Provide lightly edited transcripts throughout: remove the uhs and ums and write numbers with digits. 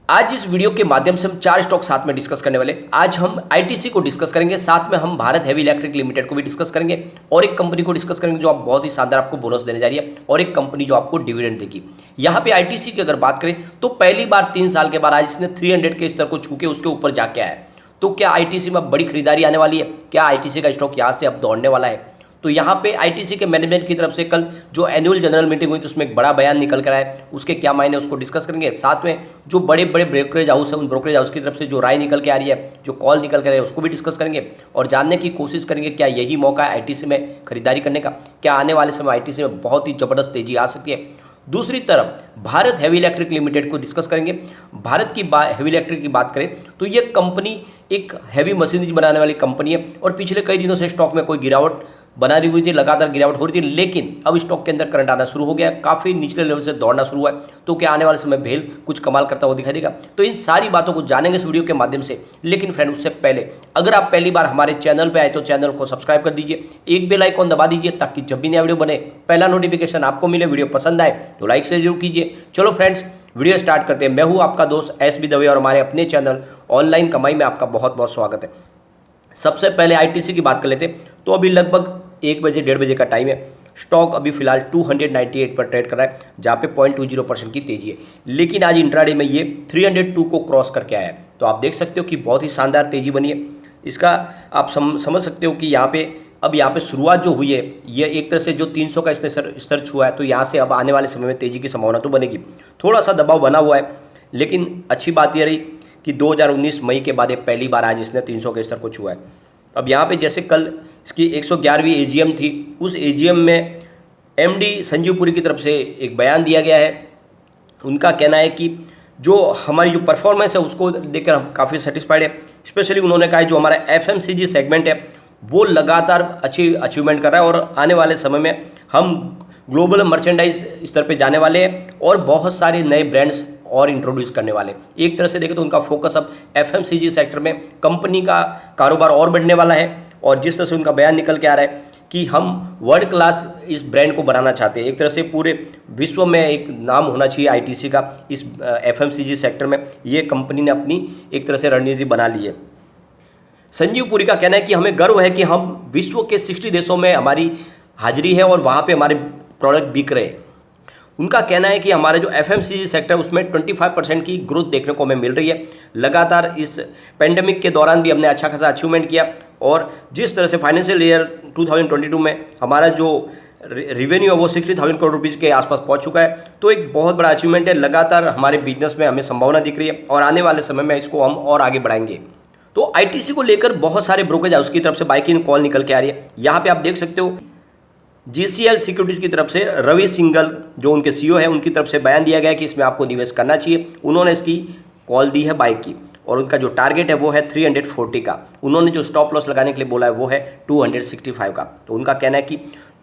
आज इस वीडियो के माध्यम से हम 4 स्टॉक साथ में डिस्कस करने वाले। आज हम आईटीसी को डिस्कस करेंगे, साथ में हम भारत हेवी इलेक्ट्रिक लिमिटेड को भी डिस्कस करेंगे और एक कंपनी को डिस्कस करेंगे जो आप बहुत ही शानदार आपको बोनस देने जा रही है और एक कंपनी जो आपको डिविडेंड देगी। यहाँ पे आईटीसी की अगर बात करें तो पहली बार 3 साल के बाद आज इसने 300 के स्तर को छू के उसके ऊपर जाके आया है। तो क्या आईटीसी में बड़ी खरीदारी आने वाली है? क्या आईटीसी का स्टॉक यहाँ से अब दौड़ने वाला है? तो यहाँ पे आईटीसी के मैनेजमेंट की तरफ से कल जो एनुअल जनरल मीटिंग हुई तो उसमें एक बड़ा बयान निकल कर आया, उसके क्या मायने उसको डिस्कस करेंगे। साथ में जो बड़े बड़े ब्रोकरेज हाउस है उन ब्रोकरेज हाउस की तरफ से जो राय निकल के आ रही है, जो कॉल निकल कर आ रही है, उसको भी डिस्कस करेंगे और जानने की कोशिश करेंगे क्या यही मौका है आईटीसी में खरीदारी करने का। क्या आने वाले समय आईटीसी में बहुत ही जबरदस्त तेजी आ सकती है। दूसरी तरफ भारत हेवी इलेक्ट्रिक लिमिटेड को डिस्कस करेंगे। भारत की हेवी इलेक्ट्रिक की बात करें तो ये कंपनी एक हैवी मशीनरी बनाने वाली कंपनी है और पिछले कई दिनों से स्टॉक में कोई गिरावट बना रही हुई थी, लगातार गिरावट हो रही थी, लेकिन अब स्टॉक के अंदर करंट आना शुरू हो गया है, काफ़ी निचले लेवल से दौड़ना शुरू हुआ है। तो क्या आने वाले समय भेल कुछ कमाल करता हुआ दिखाई देगा? तो इन सारी बातों को जानेंगे इस वीडियो के माध्यम से। लेकिन फ्रेंड उससे पहले अगर आप पहली बार हमारे चैनल पर आए तो चैनल को सब्सक्राइब कर दीजिए, एक बेल आइकॉन दबा दीजिए ताकि जब भी नया वीडियो बने पहला नोटिफिकेशन आपको मिले। वीडियो पसंद आए तो लाइक से जरूर कीजिए। चलो फ्रेंड्स वीडियो स्टार्ट करते हैं। मैं हूं आपका दोस्त एसबी दवे और हमारे अपने चैनल ऑनलाइन कमाई में आपका बहुत बहुत स्वागत है। सबसे पहले आईटीसी की बात कर लेते हैं। तो अभी लगभग 1 बजे 1:30 बजे का टाइम है। स्टॉक अभी फिलहाल 298 पर ट्रेड कर रहा है, जहाँ पे 0.20% की तेजी है। लेकिन आज इंट्राडे में ये 302 को क्रॉस करके आया है। तो आप देख सकते हो कि बहुत ही शानदार तेजी बनी है। इसका आप समझ सकते हो कि यहाँ पे शुरुआत जो हुई है ये एक तरह से जो 300 का इसने स्तर छुआ है, तो यहाँ से अब आने वाले समय में तेजी की संभावना तो बनेगी। थोड़ा सा दबाव बना हुआ है, लेकिन अच्छी बात यह रही कि 2019 मई के बाद पहली बार आज इसने 300 के स्तर को छुआ है। अब यहाँ पे जैसे कल इसकी 111वीं एजीएम थी, उस एजीएम में एमडी संजीव पुरी की तरफ से एक बयान दिया गया है। उनका कहना है कि जो हमारी जो परफॉर्मेंस है उसको देखकर हम काफ़ी सेटिस्फाइड है। स्पेशली उन्होंने कहा है जो हमारा एफएमसीजी सेगमेंट है वो लगातार अच्छी अचीवमेंट कर रहा है और आने वाले समय में हम ग्लोबल मर्चेंडाइज स्तर पे जाने वाले हैं और बहुत सारे नए ब्रांड्स और इंट्रोड्यूस करने वाले। एक तरह से देखें तो उनका फोकस अब एफएमसीजी सेक्टर में कंपनी का कारोबार और बढ़ने वाला है। और जिस तरह से उनका बयान निकल के आ रहा है कि हम वर्ल्ड क्लास इस ब्रांड को बनाना चाहते हैं, एक तरह से पूरे विश्व में एक नाम होना चाहिए आईटीसी का इस एफएमसीजी सेक्टर में, ये कंपनी ने अपनी एक तरह से रणनीति बना ली है। संजीव पुरी का कहना है कि हमें गर्व है कि हम विश्व के 60 देशों में हमारी हाजिरी है और वहाँ पे हमारे प्रोडक्ट बिक रहे हैं। उनका कहना है कि हमारा जो एफएमसीजी सेक्टर है उसमें 25% की ग्रोथ देखने को हमें मिल रही है। लगातार इस पेंडेमिक के दौरान भी हमने अच्छा खासा अचीवमेंट किया और जिस तरह से फाइनेंशियल ईयर 2022 में हमारा जो रेवेन्यू है वो 60,000 करोड़ रुपीज़ के आसपास पहुंच चुका है। तो एक बहुत बड़ा अचीवमेंट है। लगातार हमारे बिजनेस में हमें संभावना दिख रही है और आने वाले समय में इसको हम और आगे बढ़ाएंगे। तो आईटीसी को लेकर बहुत सारे ब्रोकरेज हाउस की तरफ से बाइकिंग कॉल निकल के आ रही है। यहाँ पे आप देख सकते हो जीसीएल सिक्योरिटीज़ की तरफ से रवि सिंघल जो उनके सीईओ है उनकी तरफ से बयान दिया गया है कि इसमें आपको निवेश करना चाहिए। उन्होंने इसकी कॉल दी है बाइक की और उनका जो टारगेट है वो है 340 का। उन्होंने जो स्टॉप लॉस लगाने के लिए बोला है वो है 265 का। तो उनका कहना है कि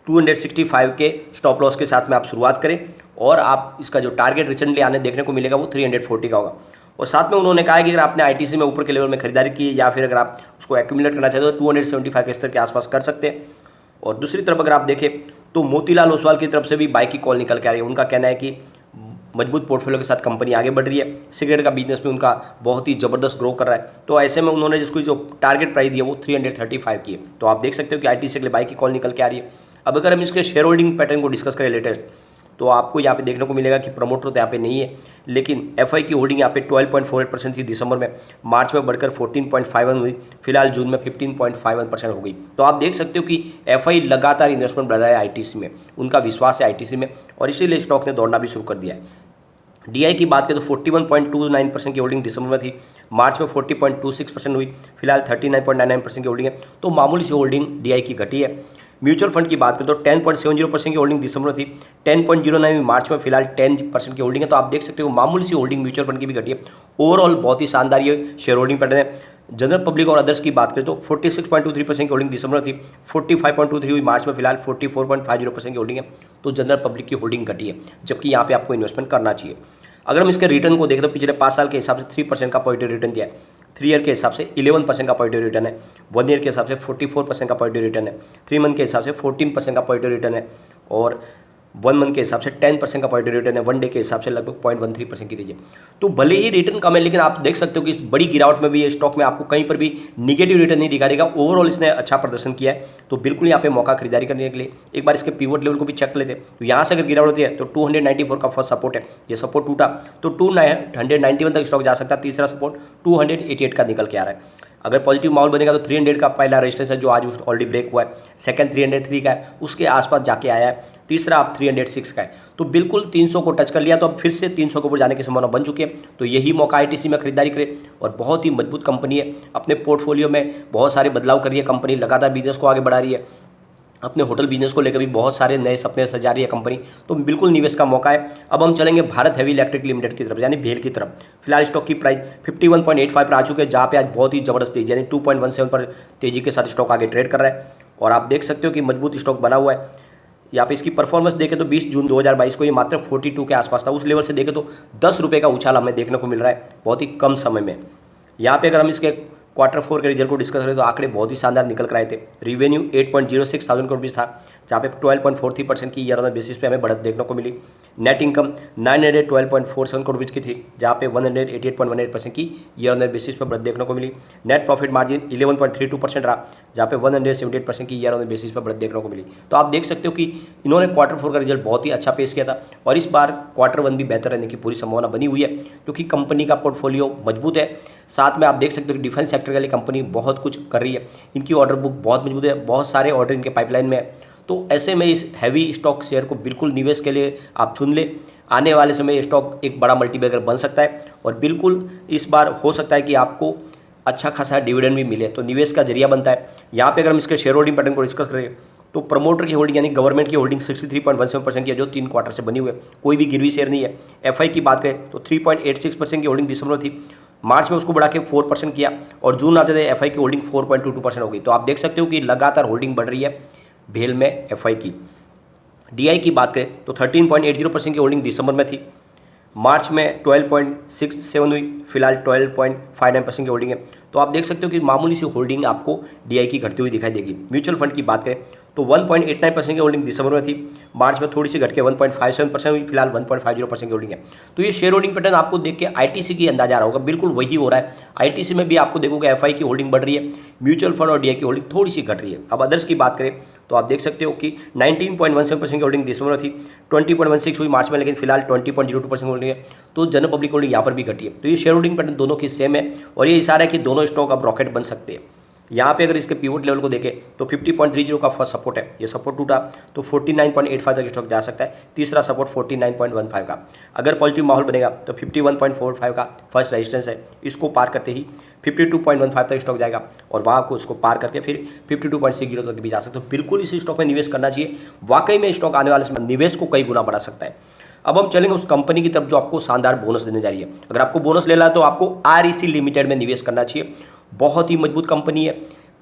265 के स्टॉप लॉस के साथ में आप शुरुआत करें और आप इसका जो टारगेट रिसेंटली आने देखने को मिलेगा वो 340 का होगा। और साथ में उन्होंने कहा है कि अगर आपने आईटीसी में ऊपर के लेवल में खरीदारी की या फिर अगर आप उसको एक्यूमुलेट करना चाहते हो तो 275 के स्तर के आसपास कर सकते हैं। और दूसरी तरफ अगर आप देखें तो मोतीलाल ओसवाल की तरफ से भी बाइक की कॉल निकल के आ रही है। उनका कहना है कि मजबूत पोर्टफोलियो के साथ कंपनी आगे बढ़ रही है। सिगरेट का बिजनेस में उनका बहुत ही ज़बरदस्त ग्रो कर रहा है। तो ऐसे में उन्होंने जिसको जो टारगेट प्राइस दिया वो 335 की है। तो आप देख सकते हो कि आईटीसी के लिए बाइक की कॉल निकल के आ रही है। अब अगर हम इसके शेयर होल्डिंग पैटर्न को डिस्कस करें लेटेस्ट, तो आपको यहाँ पे देखने को मिलेगा कि प्रमोटर तो यहाँ पे नहीं है, लेकिन एफआई की होल्डिंग यहाँ पे 12.48% थी दिसंबर में, मार्च में बढ़कर 14.51 हुई, फिलहाल जून में 15.51% हो गई। तो आप देख सकते हो कि एफआई लगातार इन्वेस्टमेंट बढ़ रहा है आईटीसी में, उनका विश्वास है आईटीसी में और इसीलिए स्टॉक ने दौड़ना भी शुरू कर दिया है। डीआई की बात करें तो 41.29% की होल्डिंग दिसंबर में थी, मार्च में 40.26% हुई, फिलहाल 39.99% की होल्डिंग है। तो मामूली सी होल्डिंग डीआई की घटी है। म्यूचुअल फंड की बात करें तो 10.70% की होल्डिंग दिसंबर में थी, 10.09 मार्च में, फिलहाल 10% की होल्डिंग है। तो आप देख सकते हो मामूली सी होल्डिंग म्यूचुअल फंड की भी घटी है। ओवरऑल बहुत ही शानदार ये शेयर होल्डिंग पैटर्न है। जनरल पब्लिक और अदर्स की बात करें तो 46.23% की होल्डिंग दिसंबर में थी, 45.23 हुई मार्च में, फिलहाल 44.50% की होल्डिंग है। तो जनरल पब्लिक की होल्डिंग घटी है, जबकि यहाँ पे आपको इन्वेस्टमेंट करना चाहिए। अगर हम इसके रिटर्न को देखें तो पिछले 5 साल के हिसाब से 3% का पॉजिटिव रिटर्न दिया है, 3 ईयर के हिसाब से 11% का पॉजिटिव रिटर्न है, 1 ईयर के हिसाब से 44% का पॉजिटिव रिटर्न है, 3 मंथ के हिसाब से 14% का पॉजिटिव रिटर्न है और 1 मंथ के हिसाब से 10% का पॉजिटिव रिटर्न है, 1 डे के हिसाब से लगभग 0.13% की दीजिए। तो भले ही रिटर्न कम है, लेकिन आप देख सकते हो कि इस बड़ी गिरावट में भी ये स्टॉक में आपको कहीं पर भी निगेटिव रिटर्न नहीं दिखा देगा। ओवरऑल इसने अच्छा प्रदर्शन किया है, तो बिल्कुल यहाँ पे मौका खरीदारी करने के लिए एक बार इसके पिवट लेवल को भी चेक कर लेते। तो यहाँ से अगर गिरावट होती है तो 294 का फर्स्ट सपोर्ट है, ये सपोर्ट टूटा तो 291 तक स्टॉक जा सकता है। तीसरा सपोर्ट 288 का निकल के आ रहा है। अगर पॉजिटिव माहौल बनेगा तो 300 का पहला रजिस्टेंस है जो आज ऑलरेडी ब्रेक हुआ है, सेकंड 303 का है, उसके आसपास जाके आया है, तीसरा आप 306 का है। तो बिल्कुल 300 को टच कर लिया तो अब फिर से 300 के ऊपर जाने की संभावना बन चुकी है। तो यही मौका आईटीसी में खरीदारी करें, और बहुत ही मजबूत कंपनी है। अपने पोर्टफोलियो में बहुत सारे बदलाव कर रही है कंपनी, लगातार बिजनेस को आगे बढ़ा रही है, अपने होटल बिजनेस को लेकर भी बहुत सारे नए सपने सजा रही है कंपनी। तो बिल्कुल निवेश का मौका है। अब हम चलेंगे भारत हेवी इलेक्ट्रिक लिमिटेड की तरफ, यानी भेल की तरफ। फिलहाल स्टॉक की प्राइस 51.85 पर आ चुके हैं, जहाँ पे आज बहुत ही जबरदस्त तेजी, यानी 2.17 पर तेजी के साथ स्टॉक आगे ट्रेड कर रहा है। और आप देख सकते हो कि मजबूत स्टॉक बना हुआ है। यहाँ पे इसकी परफॉर्मेंस देखें तो 20 जून 2022 को ये मात्र 42 के आसपास था। उस लेवल से देखें तो 10 रुपये का उछाल हमें देखने को मिल रहा है बहुत ही कम समय में। यहाँ पे अगर हम इसके Q4 के रिजल्ट को डिस्कस करें तो आंकड़े बहुत ही शानदार निकल कर आए थे। रेवेन्यू 8.06 थाउजेंड करोड़ रुपीज़ था, जहाँ पे 12.43% की ईयर ऑन बेसिस पे हमें बढ़त देखने को मिली। नेट इनकम 912.47 करोड़ रुपीज़ की थी, जहाँ पे 188.18% की ईयर ऑन बेसिस पे बढ़त देखने को मिली। नेट प्रॉफिट मार्जिन 11.32% रहा, जहाँ पे 178% की ईयर ऑन बेसिस पे बढ़त देखने को मिली। तो आप देख सकते हो कि इन्होंने Q4 का रिजल्ट बहुत ही अच्छा पेश किया था, और इस बार Q1 भी बेहतर रहने की पूरी संभावना बनी हुई है, क्योंकि कंपनी का पोर्टफोलियो मजबूत है। साथ में आप देख सकते हो कि डिफेंस सेक्टर के लिए कंपनी बहुत कुछ कर रही है। इनकी ऑर्डर बुक बहुत मजबूत है, बहुत सारे ऑर्डर इनके पाइपलाइन में है। तो ऐसे में इस हैवी स्टॉक शेयर को बिल्कुल निवेश के लिए आप चुन ले। आने वाले समय ये स्टॉक एक बड़ा मल्टीबैगर बन सकता है, और बिल्कुल इस बार हो सकता है कि आपको अच्छा खासा डिविडेंड भी मिले, तो निवेश का जरिया बनता है। यहाँ पे अगर हम इसके शेयर होल्डिंग पैटर्न को डिस्कस करें तो प्रमोटर की होल्डिंग यानी गवर्नमेंट की होल्डिंग 63.17% की है, जो 3 क्वार्टर से बनी हुई है। कोई भी गिरवी शेयर नहीं है। एफआई की बात करें तो 3.86% की होल्डिंग दिसंबर में थी, मार्च में उसको बढ़ा के 4% किया, और जून आते थे एफआई की होल्डिंग 4.22% हो गई। तो आप देख सकते हो कि लगातार होल्डिंग बढ़ रही है भेल में एफआई की। डीआई की बात करें तो 13.80% की होल्डिंग दिसंबर में थी, मार्च में 12.67 हुई, फिलहाल 12.59% की होल्डिंग है। तो आप देख सकते हो कि मामूली सी होल्डिंग आपको डीआई की घटती हुई दिखाई देगी। म्यूचुअल फंड की बात करें तो 1.89% की होल्डिंग दिसंबर में थी, मार्च में थोड़ी सी घट के 1.57% हुई, फिलहाल 1.50% की होल्डिंग है। तो ये शेयर होल्डिंग पैटर्न आपको देख के आईटीसी की अंदाजा आ रहा होगा, बिल्कुल वही हो रहा है। आईटीसी में भी आपको देखोगे एफआई की होल्डिंग बढ़ रही है, म्यूचुअल फंड और डीआई की होल्डिंग थोड़ी सी घट रही है। अब अदर्स की बात करें तो आप देख सकते हो कि 19.17% की होल्डिंग दिसंबर में थी, 20.16 हुई मार्च में, लेकिन फिलहाल 20.02% होल्डिंग है। तो जनरल पब्लिक होल्डिंग यहाँ पर भी घटी है। तो ये शेयर होल्डिंग पैटर्न दोनों की सेम है, और ये इशारा है कि दोनों स्टॉक अब रॉकेट बन सकते हैं। यहाँ पे अगर इसके पिवट लेवल को देखें तो 50.30 का फर्स्ट सपोर्ट है, ये सपोर्ट टूटा तो 49.85 तक स्टॉक जा सकता है। तीसरा सपोर्ट 49.15 का। अगर पॉजिटिव माहौल बनेगा तो 51.45 का फर्स्ट रेजिस्टेंस है, इसको पार करते ही 52.15 तक स्टॉक जाएगा, और वहाँ को उसको पार करके फिर 52.60 तक भी जा सकते हो। बिल्कुल इस स्टॉक में निवेश करना चाहिए, वाकई में स्टॉक आने वाले समय निवेश को कई गुना बढ़ा सकता है। अब हम चलेंगे उस कंपनी की तरफ जो आपको शानदार बोनस देने जा रही है। अगर आपको बोनस लेना है तो आपको आरईसी लिमिटेड में निवेश करना चाहिए। बहुत ही मजबूत कंपनी है,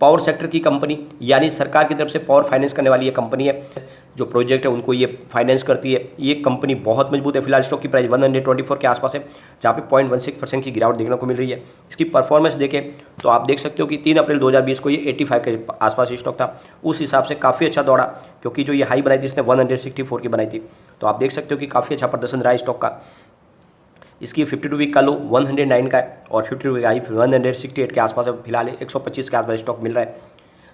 पावर सेक्टर की कंपनी, यानी सरकार की तरफ से पावर फाइनेंस करने वाली ये कंपनी है। जो प्रोजेक्ट है उनको ये फाइनेंस करती है। ये कंपनी बहुत मजबूत है। फिलहाल स्टॉक की प्राइस 124 के आसपास है, जहाँ पे 0.16% की गिरावट देखने को मिल रही है। इसकी परफॉर्मेंस देखें तो आप देख सकते हो कि 3 अप्रैल 2020 को ये 85 के आसपास स्टॉक था। उस हिसाब से काफ़ी अच्छा दौड़ा, क्योंकि जो ये हाई बनाई थी इसने 164 की बनाई थी। तो आप देख सकते हो कि काफ़ी अच्छा प्रदर्शन रहा है स्टॉक का। इसकी 52 वीक का लो 109 का है, और 52 वीक हाई 168 के आसपास है। फिलहाल 125 के आसपास स्टॉक मिल रहा है।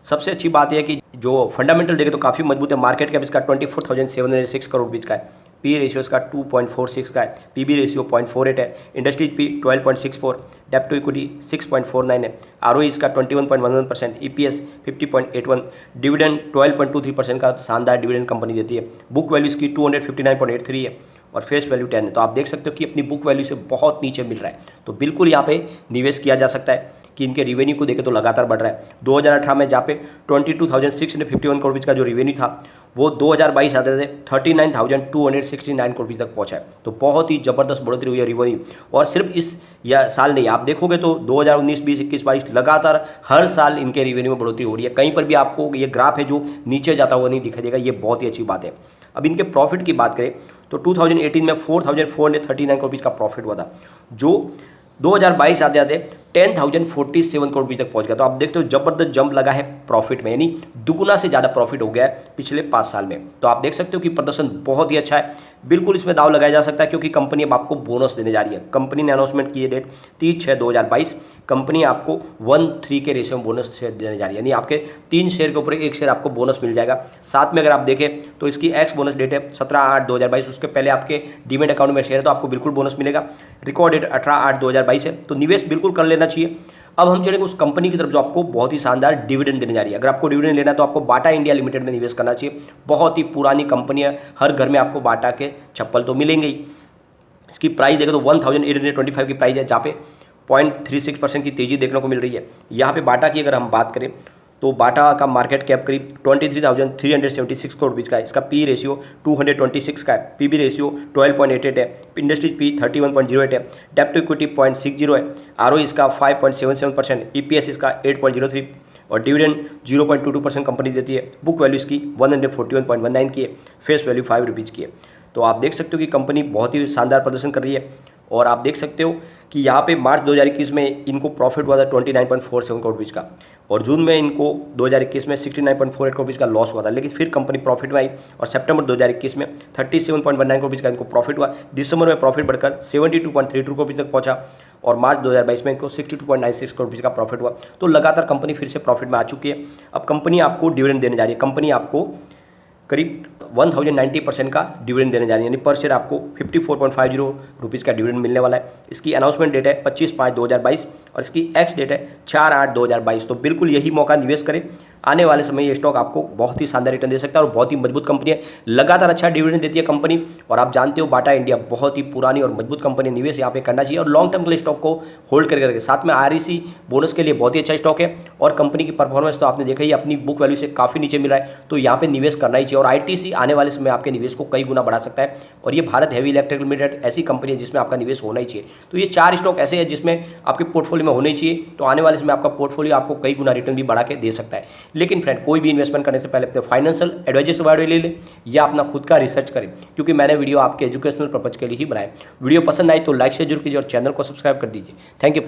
सबसे अच्छी बात यह है कि जो फंडामेंटल देखें तो काफ़ी मजबूत है। मार्केट कैप इसका 24,706 करोड़ रुपीज़ का है। पी रेशियो इसका 2.46 का है, पीबी रेशियो 0.48 है, इंडस्ट्रीज पी 12.64, डेप्ट टू इक्विटी 6.49 है, आरओई इसका 21.11%, ईपीएस 50.81, डिविडेंड 12.23% का शानदार डिविडेंड कंपनी देती है। बुक वैल्यू इसकी 259.83 है, और फेस वैल्यू 10 है। तो आप देख सकते हो कि अपनी बुक वैल्यू से बहुत नीचे मिल रहा है। तो बिल्कुल यहाँ पे निवेश किया जा सकता है कि इनके रिवेन्यू को देखें तो लगातार बढ़ रहा है। 2018 में जहाँ पे 22,651 करोड़ रुपये का जो रिवेन्यू था वो 2022 आते थे 39,269 करोड़ रुपये तक पहुँचा है। तो बहुत ही ज़बरदस्त बढ़ोतरी हुई है रिवेन्यू। और सिर्फ इस या साल नहीं, आप देखोगे तो 2019, 20, 21, 22 लगातार हर साल इनके रिवेन्यू में बढ़ोतरी हो रही है। कहीं पर भी आपको ये ग्राफ है जो नीचे जाता हुआ नहीं दिखाई देगा। ये बहुत ही अच्छी बात है। अब इनके प्रॉफिट की बात करें तो 2018 में 4,439 करोड़ रुपीज़ का प्रॉफिट हुआ था, जो 2022 आते आते 10,047 करोड़ रुपये तक पहुंच गया। तो आप देखते हो जबरदस्त जंप लगा है प्रॉफिट में, यानी दुगुना से ज़्यादा प्रॉफिट हो गया है पिछले 5 साल में। तो आप देख सकते हो कि प्रदर्शन बहुत ही अच्छा है, बिल्कुल इसमें दाव लगाया जा सकता है, क्योंकि कंपनी अब आपको बोनस देने जा रही है। कंपनी ने अनाउंसमेंट की है डेट 30/6/2022, कंपनी आपको 1:3 के रेशियो में बोनस शेयर देने जा रही है, यानी आपके 3 शेयर के ऊपर 1 शेयर आपको बोनस मिल जाएगा। साथ में अगर आप देखें तो इसकी एक्स बोनस डेट है 17/8/2022, उसके पहले आपके डीमेट अकाउंट में शेयर है तो आपको बिल्कुल बोनस मिलेगा। रिकॉर्ड डेट 18/8/2022 है, तो निवेश बिल्कुल कर लेना चाहिए। अब हम चलेंगे उस कंपनी की तरफ जो आपको बहुत ही शानदार डिविडेंड देने जा रही है। अगर आपको डिविडेंड लेना है तो आपको बाटा इंडिया लिमिटेड में निवेश करना चाहिए। बहुत ही पुरानी कंपनी है, हर घर में आपको बाटा के चप्पल तो मिलेंगे ही। इसकी प्राइस देखें तो 1825 की प्राइस है, जहाँ पे 0.36% की तेजी देखने को मिल रही है। यहाँ पे बाटा की अगर हम बात करें तो बाटा का मार्केट कैप करीब 23,376 करोड़ रुपीज़ का है। इसका पी रेशियो 226 का है, पीबी रेशियो 12.88 है, इंडस्ट्रीज पी 31.08 है, डेप्ट टू इक्विटी 0.60 है, आरओई इसका 5.77%, ईपीएस इसका 8.03 और डिविडेंड 0.22% कंपनी देती है। बुक वैल्यू इसकी 141.19 की है, फेस वैल्यू 5 रुपीज़ की है। तो आप देख सकते हो कि कंपनी बहुत ही शानदार प्रदर्शन कर रही है। और आप देख सकते हो कि यहाँ पे मार्च 2021 में इनको प्रॉफिट हुआ था 29.47 करोड़ रुपीज़ का, और जून में इनको 2021 में 69.48 करोड़ रुपीज़ का लॉस हुआ था, लेकिन फिर कंपनी प्रॉफिट में आई और सितंबर 2021 में 37.19 करोड़ रुपीज़ का इनको प्रॉफिट हुआ। दिसंबर में प्रॉफिट बढ़कर 72.32 करोड़ रुपीज़ तक पहुंचा और मार्च 2022 में इनको 62.96 करोड़ रुपीज़ का प्रॉफिट हुआ। तो लगातार कंपनी फिर से प्रॉफिट में आ चुकी है। अब कंपनी आपको डिविडेंड देने जा रही है। कंपनी आपको करीब 1090% का डिविडेंड देने जा रही है, यानी पर शेयर आपको 54.50 रुपीज़ का डिविडेंड मिलने वाला है। इसकी अनाउंसमेंट डेट है 25/5/2022 और इसकी एक्स डेट है 4/8/2022। तो बिल्कुल यही मौका निवेश करें, आने वाले समय ये स्टॉक आपको बहुत ही शानदार रिटर्न दे सकता है और बहुत ही मजबूत कंपनी है, लगातार अच्छा डिविडेंड देती है कंपनी। और आप जानते हो बाटा इंडिया बहुत ही पुरानी और मजबूत कंपनी, निवेश यहाँ पे करना चाहिए और लॉन्ग टर्म के लिए स्टॉक को होल्ड करके। साथ में आरईसी बोनस के लिए बहुत ही अच्छा स्टॉक है और कंपनी की परफॉर्मेंस तो आपने देखा ही, अपनी बुक वैल्यू से काफ़ी नीचे मिला है, तो यहाँ पे निवेश करना ही चाहिए। और आईटीसी आने वाले समय आपके निवेश को कई गुना बढ़ा सकता है और ये भारत हेवी इलेक्ट्रिक लिमिटेड ऐसी कंपनी है जिसमें आपका निवेश होना ही चाहिए। तो ये 4 स्टॉक ऐसे हैं जिसमें आपके पोर्टफोलियो में होने चाहिए, तो आने वाले समय आपका पोर्टफोलियो आपको कई गुना रिटर्न भी बढ़ा के दे सकता है। लेकिन फ्रेंड, कोई भी इन्वेस्टमेंट करने से पहले अपने फाइनेंशियल एडवाइजर से बारे ले ले या अपना खुद का रिसर्च करें, क्योंकि मैंने वीडियो आपके एजुकेशनल पर्पज के लिए ही बनाया। वीडियो पसंद आई तो लाइक शेयर जरूर कीजिए और चैनल को सब्सक्राइब कर दीजिए। Thank you.